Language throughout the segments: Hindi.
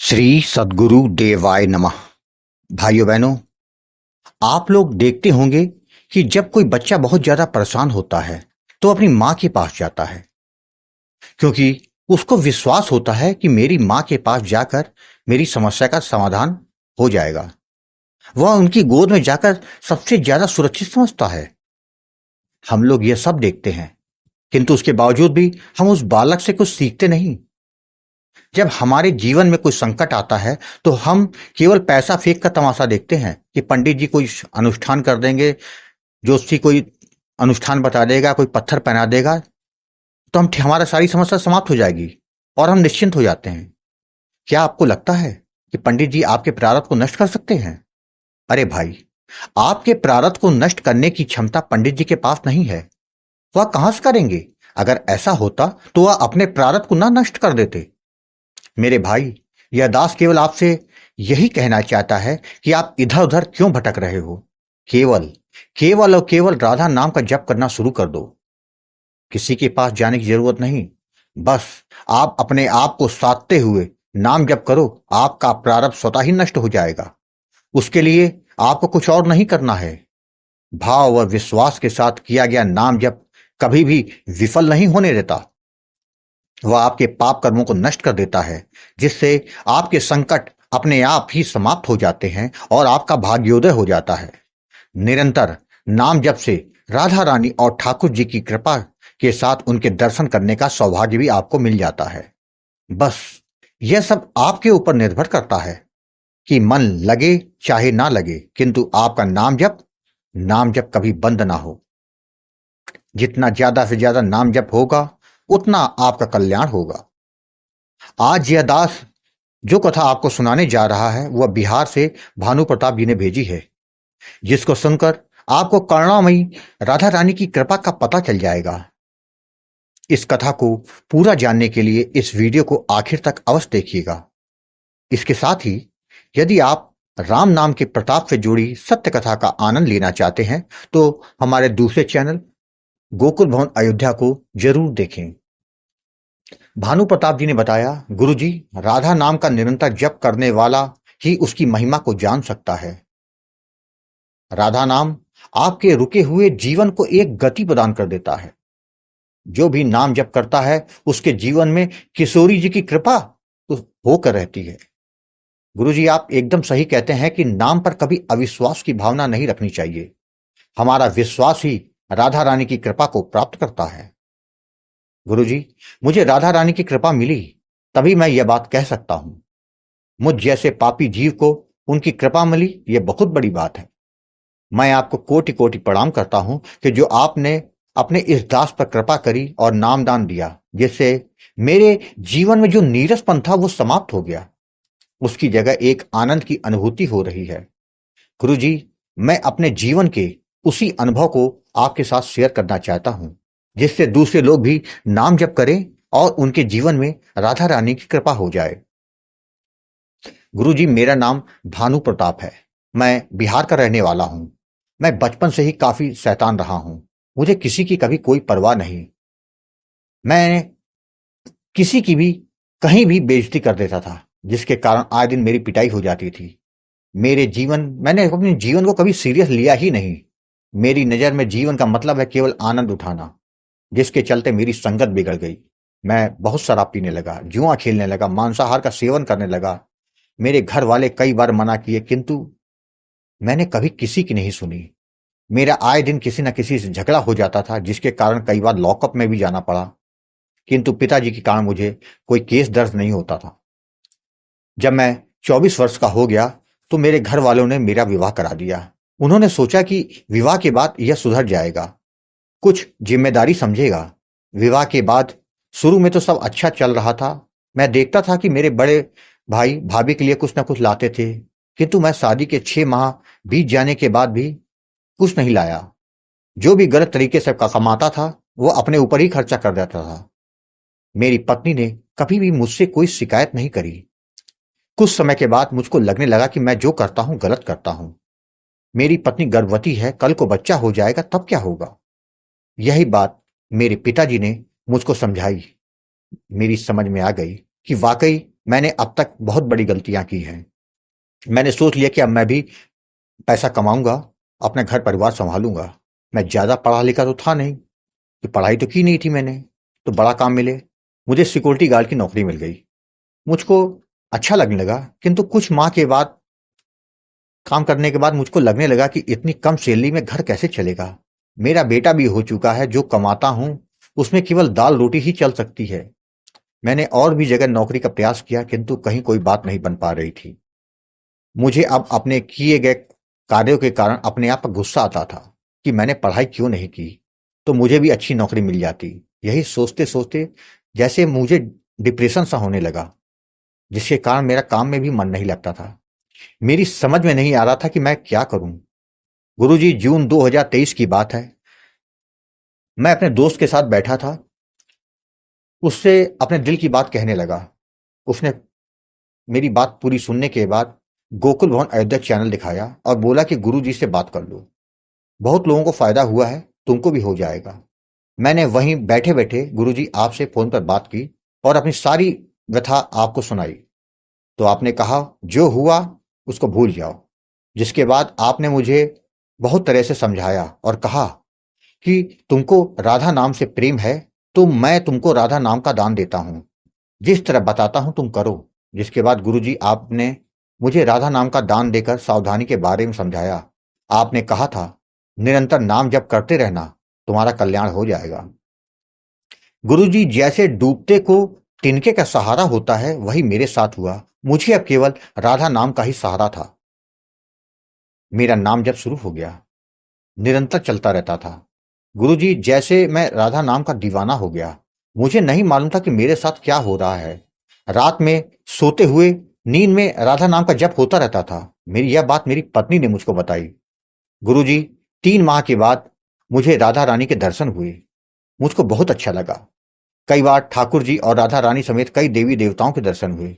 श्री सद्गुरु देवाय नमः। भाइयों बहनों, आप लोग देखते होंगे कि जब कोई बच्चा बहुत ज्यादा परेशान होता है तो अपनी माँ के पास जाता है, क्योंकि उसको विश्वास होता है कि मेरी माँ के पास जाकर मेरी समस्या का समाधान हो जाएगा। वह उनकी गोद में जाकर सबसे ज्यादा सुरक्षित समझता है। हम लोग यह सब देखते हैं, किंतु उसके बावजूद भी हम उस बालक से कुछ सीखते नहीं। जब हमारे जीवन में कोई संकट आता है तो हम केवल पैसा फेंक कर तमाशा देखते हैं कि पंडित जी कोई अनुष्ठान कर देंगे, ज्योतिषी कोई अनुष्ठान बता देगा, कोई पत्थर पहना देगा तो हम हमारा सारी समस्या समाप्त हो जाएगी और हम निश्चिंत हो जाते हैं। क्या आपको लगता है कि पंडित जी आपके प्रारब्ध को नष्ट कर सकते हैं? अरे भाई, आपके प्रारब्ध को नष्ट करने की क्षमता पंडित जी के पास नहीं है। वह कहां से करेंगे? अगर ऐसा होता तो वह अपने प्रारब्ध को ना नष्ट कर देते। मेरे भाई, यह दास केवल आपसे यही कहना चाहता है कि आप इधर उधर क्यों भटक रहे हो। केवल केवल और केवल राधा नाम का जप करना शुरू कर दो। किसी के पास जाने की जरूरत नहीं, बस आप अपने आप को साधते हुए नाम जप करो। आपका प्रारब्ध स्वतः ही नष्ट हो जाएगा। उसके लिए आपको कुछ और नहीं करना है। भाव और विश्वास के साथ किया गया नाम जप कभी भी विफल नहीं होने देता। वह आपके पाप कर्मों को नष्ट कर देता है, जिससे आपके संकट अपने आप ही समाप्त हो जाते हैं और आपका भाग्योदय हो जाता है। निरंतर नाम जप से राधा रानी और ठाकुर जी की कृपा के साथ उनके दर्शन करने का सौभाग्य भी आपको मिल जाता है। बस यह सब आपके ऊपर निर्भर करता है कि मन लगे चाहे ना लगे, किंतु आपका नाम जप कभी बंद ना हो। जितना ज्यादा से ज्यादा नाम जप होगा उतना आपका कल्याण होगा। आज यह दास जो कथा आपको सुनाने जा रहा है वह बिहार से भानु प्रताप जी ने भेजी है, जिसको सुनकर आपको करुणामयी राधा रानी की कृपा का पता चल जाएगा। इस कथा को पूरा जानने के लिए इस वीडियो को आखिर तक अवश्य देखिएगा। इसके साथ ही यदि आप राम नाम के प्रताप से जुड़ी सत्य कथा का आनंद लेना चाहते हैं तो हमारे दूसरे चैनल गोकुल भवन अयोध्या को जरूर देखें। भानु प्रताप जी ने बताया, गुरुजी, राधा नाम का निरंतर जप करने वाला ही उसकी महिमा को जान सकता है। राधा नाम आपके रुके हुए जीवन को एक गति प्रदान कर देता है। जो भी नाम जप करता है उसके जीवन में किशोरी जी की कृपा तो होकर रहती है। गुरुजी, आप एकदम सही कहते हैं कि नाम पर कभी अविश्वास की भावना नहीं रखनी चाहिए। हमारा विश्वास ही राधा रानी की कृपा को प्राप्त करता है। गुरुजी, मुझे राधा रानी की कृपा मिली तभी मैं यह बात कह सकता हूं। मुझ जैसे पापी जीव को उनकी कृपा मिली, यह बहुत बड़ी बात है। मैं आपको कोटि कोटि प्रणाम करता हूं कि जो आपने अपने इस दास पर कृपा करी और नामदान दिया, जिससे मेरे जीवन में जो नीरसपन था वो समाप्त हो गया। उसकी जगह एक आनंद की अनुभूति हो रही है। गुरुजी, मैं अपने जीवन के उसी अनुभव को आपके साथ शेयर करना चाहता हूं, जिससे दूसरे लोग भी नाम जप करें और उनके जीवन में राधा रानी की कृपा हो जाए। गुरुजी, मेरा नाम भानु प्रताप है। मैं बिहार का रहने वाला हूं। मैं बचपन से ही काफी शैतान रहा हूं। मुझे किसी की कभी कोई परवाह नहीं। मैं किसी की भी कहीं भी बेइज्जती कर देता था, जिसके कारण आए दिन मेरी पिटाई हो जाती थी। मैंने अपने जीवन को कभी सीरियस लिया ही नहीं। मेरी नजर में जीवन का मतलब है केवल आनंद उठाना, जिसके चलते मेरी संगत बिगड़ गई। मैं बहुत शराब पीने लगा, जुआ खेलने लगा, मांसाहार का सेवन करने लगा। मेरे घर वाले कई बार मना किए, किंतु मैंने कभी किसी की नहीं सुनी। मेरा आए दिन किसी न किसी से झगड़ा हो जाता था, जिसके कारण कई बार लॉकअप में भी जाना पड़ा, किंतु पिताजी के कारण मुझे कोई केस दर्ज नहीं होता था। जब मैं 24 वर्ष का हो गया तो मेरे घर वालों ने मेरा विवाह करा दिया। उन्होंने सोचा कि विवाह के बाद यह सुधर जाएगा, कुछ जिम्मेदारी समझेगा। विवाह के बाद शुरू में तो सब अच्छा चल रहा था। मैं देखता था कि मेरे बड़े भाई भाभी के लिए कुछ ना कुछ लाते थे, किंतु मैं शादी के 6 माह बीत जाने के बाद भी कुछ नहीं लाया। जो भी गलत तरीके से कमाता था वो अपने ऊपर ही खर्चा कर देता था। मेरी पत्नी ने कभी भी मुझसे कोई शिकायत नहीं करी। कुछ समय के बाद मुझको लगने लगा कि मैं जो करता हूं गलत करता हूं। मेरी पत्नी गर्भवती है, कल को बच्चा हो जाएगा तब क्या होगा। यही बात मेरे पिताजी ने मुझको समझाई। मेरी समझ में आ गई कि वाकई मैंने अब तक बहुत बड़ी गलतियां की हैं। मैंने सोच लिया कि अब मैं भी पैसा कमाऊंगा, अपना घर परिवार संभालूंगा। मैं ज्यादा पढ़ा लिखा तो था नहीं, कि पढ़ाई तो की नहीं थी मैंने, तो बड़ा काम मिले। मुझे सिक्योरिटी गार्ड की नौकरी मिल गई। मुझको अच्छा लगने लगा, किंतु कुछ माह के बाद, काम करने के बाद मुझको लगने लगा कि इतनी कम सैलरी में घर कैसे चलेगा। मेरा बेटा भी हो चुका है, जो कमाता हूं उसमें केवल दाल रोटी ही चल सकती है। मैंने और भी जगह नौकरी का प्रयास किया, किंतु कहीं कोई बात नहीं बन पा रही थी। मुझे अब अपने किए गए कार्यों के कारण अपने आप पर गुस्सा आता था कि मैंने पढ़ाई क्यों नहीं की, तो मुझे भी अच्छी नौकरी मिल जाती। यही सोचते सोचते जैसे मुझे डिप्रेशन सा होने लगा, जिसके कारण मेरा काम में भी मन नहीं लगता था। मेरी समझ में नहीं आ रहा था कि मैं क्या करूं। गुरुजी, जून 2023 की बात है। मैं अपने दोस्त के साथ बैठा था, उससे अपने दिल की बात कहने लगा। उसने मेरी बात पूरी सुनने के बाद गोकुल भवन अयोध्या चैनल दिखाया और बोला कि गुरुजी से बात कर लो, बहुत लोगों को फायदा हुआ है, तुमको भी हो जाएगा। मैंने वहीं बैठे बैठे गुरुजी आपसे फोन पर बात की और अपनी सारी व्यथा आपको सुनाई। तो आपने कहा जो हुआ उसको भूल जाओ। जिसके बाद आपने मुझे बहुत तरह से समझाया और कहा कि तुमको राधा नाम से प्रेम है, तो मैं तुमको राधा नाम का दान देता हूं, जिस तरह बताता हूं तुम करो। जिसके बाद गुरुजी आपने मुझे राधा नाम का दान देकर सावधानी के बारे में समझाया। आपने कहा था निरंतर नाम जप करते रहना, तुम्हारा कल्याण हो जाएगा। गुरुजी, जैसे डूबते को तिनके का सहारा होता है, वही मेरे साथ हुआ। मुझे अब केवल राधा नाम का ही सहारा था। मेरा नाम जब शुरू हो गया, निरंतर चलता रहता था। गुरुजी, जैसे मैं राधा नाम का दीवाना हो गया। मुझे नहीं मालूम था कि मेरे साथ क्या हो रहा है। रात में सोते हुए नींद में राधा नाम का जप होता रहता था। यह बात मेरी पत्नी ने मुझको बताई। गुरुजी, 3 माह के बाद मुझे राधा रानी के दर्शन हुए। मुझको बहुत अच्छा लगा। कई बार ठाकुर जी और राधा रानी समेत कई देवी देवताओं के दर्शन हुए।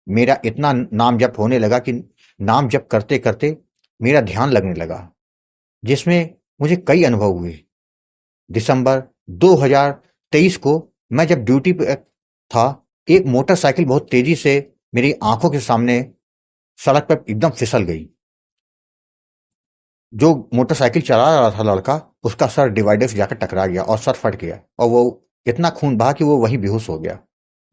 मेरा इतना नाम जप होने लगा कि नाम जप करते करते मेरा ध्यान लगने लगा, जिसमें मुझे कई अनुभव हुए। दिसंबर 2023 को मैं जब ड्यूटी पे था, एक मोटरसाइकिल बहुत तेजी से मेरी आंखों के सामने सड़क पर एकदम फिसल गई। जो मोटरसाइकिल चला रहा था लड़का, उसका सर डिवाइडर से जाकर टकरा गया और सर फट गया और वो इतना खून बहा कि वो वहीं बेहोश हो गया।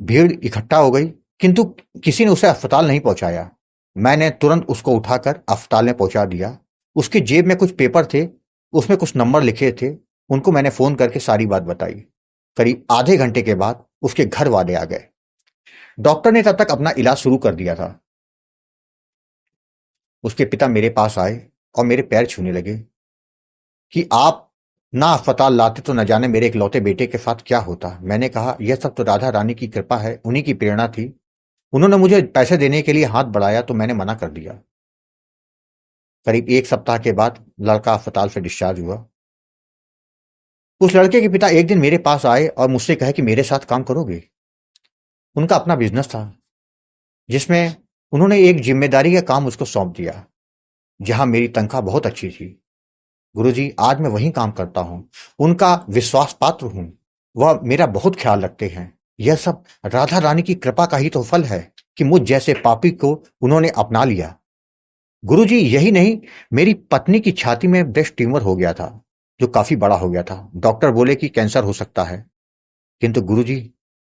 भीड़ इकट्ठा हो गई, किंतु किसी ने उसे अस्पताल नहीं पहुंचाया। मैंने तुरंत उसको उठाकर अस्पताल में पहुंचा दिया। उसकी जेब में कुछ पेपर थे, उसमें कुछ नंबर लिखे थे। उनको मैंने फोन करके सारी बात बताई। करीब आधे घंटे के बाद उसके घर वाले आ गए। डॉक्टर ने तब तक अपना इलाज शुरू कर दिया था। उसके पिता मेरे पास आए और मेरे पैर छूने लगे कि आप ना अस्पताल लाते तो न जाने मेरे इकलौते बेटे के साथ क्या होता। मैंने कहा यह सब तो राधा रानी की कृपा है, उन्हीं की प्रेरणा थी। उन्होंने मुझे पैसे देने के लिए हाथ बढ़ाया तो मैंने मना कर दिया। करीब 1 सप्ताह के बाद लड़का अस्पताल से डिस्चार्ज हुआ। उस लड़के के पिता एक दिन मेरे पास आए और मुझसे कहे कि मेरे साथ काम करोगे। उनका अपना बिजनेस था, जिसमें उन्होंने एक जिम्मेदारी का काम उसको सौंप दिया, जहां मेरी तनख्वाह बहुत अच्छी थी। गुरुजी, आज मैं वहीं काम करता हूं, उनका विश्वास पात्र हूं। वह मेरा बहुत ख्याल रखते हैं। यह सब राधा रानी की कृपा का ही तो फल है कि मुझ जैसे पापी को उन्होंने अपना लिया। गुरुजी, यही नहीं, मेरी पत्नी की छाती में ब्रेस्ट ट्यूमर हो गया था, जो काफी बड़ा हो गया था। डॉक्टर बोले कि कैंसर हो सकता है, किंतु गुरुजी,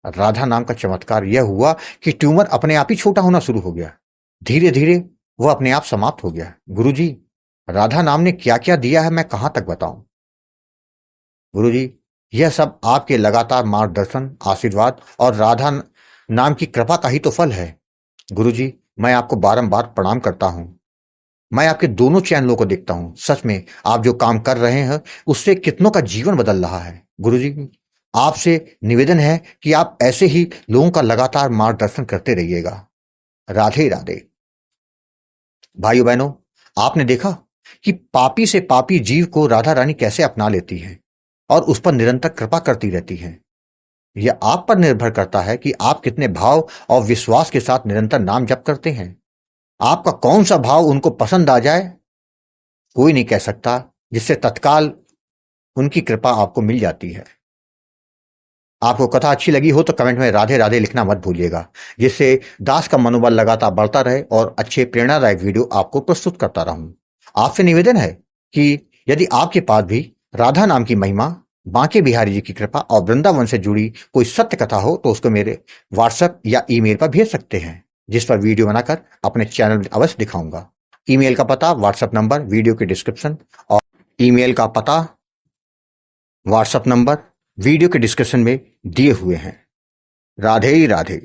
राधा नाम का चमत्कार यह हुआ कि ट्यूमर अपने आप ही छोटा होना शुरू हो गया। धीरे धीरे वह अपने आप समाप्त हो गया। गुरुजी, राधा नाम ने क्या क्या दिया है, मैं कहां तक बताऊं। गुरुजी, यह सब आपके लगातार मार्गदर्शन, आशीर्वाद और राधा नाम की कृपा का ही तो फल है। गुरुजी, मैं आपको बारंबार प्रणाम करता हूं। मैं आपके दोनों चैनलों को देखता हूं। सच में आप जो काम कर रहे हैं, उससे कितनों का जीवन बदल रहा है। गुरुजी, आपसे निवेदन है कि आप ऐसे ही लोगों का लगातार मार्गदर्शन करते रहिएगा। राधे राधे। भाइयों बहनों, आपने देखा कि पापी से पापी जीव को राधा रानी कैसे अपना लेती है और उस पर निरंतर कृपा करती रहती है। यह आप पर निर्भर करता है कि आप कितने भाव और विश्वास के साथ निरंतर नाम जप करते हैं। आपका कौन सा भाव उनको पसंद आ जाए, कोई नहीं कह सकता, जिससे तत्काल उनकी कृपा आपको मिल जाती है। आपको कथा अच्छी लगी हो तो कमेंट में राधे राधे लिखना मत भूलिएगा, जिससे दास का मनोबल लगातार बढ़ता रहे और अच्छे प्रेरणादायक वीडियो आपको प्रस्तुत करता रहूं। आपसे निवेदन है कि यदि आपके पास भी राधा नाम की महिमा, बांके बिहारी जी की कृपा और वृंदावन से जुड़ी कोई सत्य कथा हो तो उसको मेरे व्हाट्सएप या ईमेल पर भेज सकते हैं, जिस पर वीडियो बनाकर अपने चैनल में अवश्य दिखाऊंगा। ईमेल का पता, व्हाट्सएप नंबर वीडियो के डिस्क्रिप्शन और ईमेल का पता, व्हाट्सएप नंबर वीडियो के डिस्क्रिप्शन में दिए हुए हैं। राधे राधे।